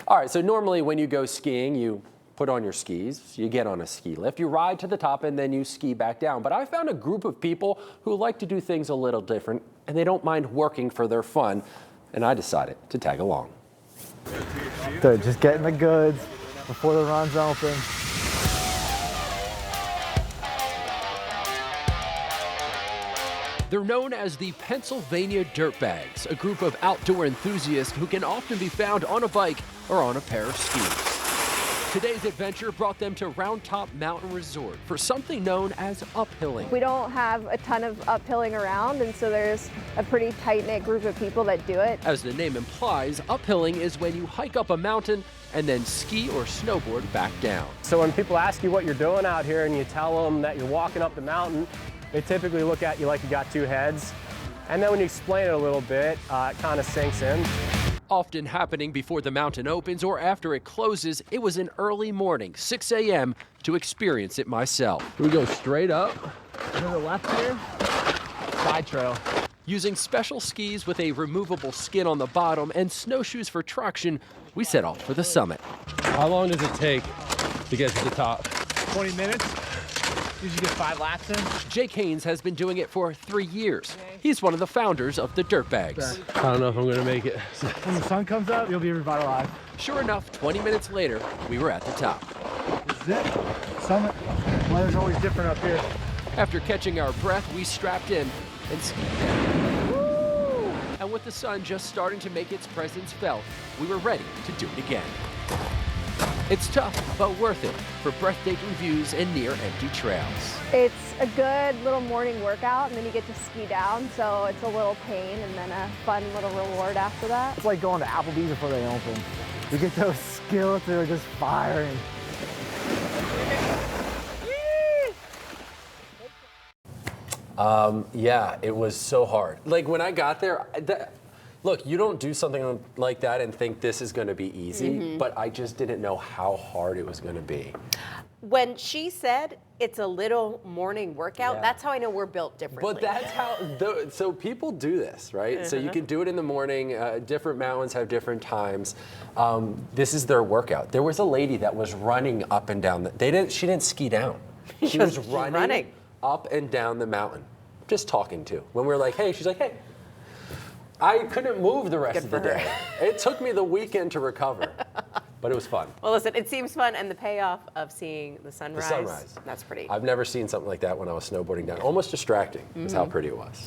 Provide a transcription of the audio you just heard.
All right, so normally when you go skiing, you put on your skis, you get on a ski lift, you ride to the top, and then you ski back down. But I found a group of people who like to do things a little different, and they don't mind working for their fun, and I decided to tag along. Dude, just getting the goods before the run's open. They're known as the Pennsylvania Dirtbags, a group of outdoor enthusiasts who can often be found on a bike or on a pair of skis. Today's adventure brought them to Round Top Mountain Resort for something known as uphilling. We don't have a ton of uphilling around, and so there's a pretty tight-knit group of people that do it. As the name implies, uphilling is when you hike up a mountain and then ski or snowboard back down. So when people ask you what you're doing out here and you tell them that you're walking up the mountain, they typically look at you like you got two heads. And then when you explain it a little bit, it kind of sinks in. Often happening before the mountain opens or after it closes, it was an early morning, 6 a.m., to experience it myself. We go straight up. To the left here, side trail. Using special skis with a removable skin on the bottom and snowshoes for traction, we set off for the summit. How long does it take to get to the top? 20 minutes. Usually get 5 laps in. Jake Haynes has been doing it for 3 years. He's one of the founders of the Dirtbags. I don't know if I'm going to make it. When the sun comes up, you'll be revitalized. Sure enough, 20 minutes later, we were at the top. This is it. Summit. Weather's always different up here. After catching our breath, we strapped in and skied down. Woo! And with the sun just starting to make its presence felt, we were ready to do it again. It's tough, but worth it for breathtaking views and near empty trails. It's a good little morning workout, and then you get to ski down, so it's a little pain and then a fun little reward after that. It's like going to Applebee's before they open. You get those skillets that are just firing. Yeah, it was so hard. Like when I got there, look, you don't do something like that and think this is going to be easy, but I just didn't know how hard it was going to be. When she said it's a little morning workout, Yeah. that's how I know we're built differently. But that's how, so people do this, right? So you can do it in the morning. Different mountains have different times. This is their workout. There was a lady that was running up and down. She didn't ski down. She was running up and down the mountain, just talking to. When we were like, hey, she's like, hey. I couldn't move the rest of the day. It took me the weekend to recover, but it was fun. Well, listen, it seems fun, and the payoff of seeing the sunrise, The sunrise. that's pretty. I've never seen something like that when I was snowboarding down. Almost distracting is how pretty it was.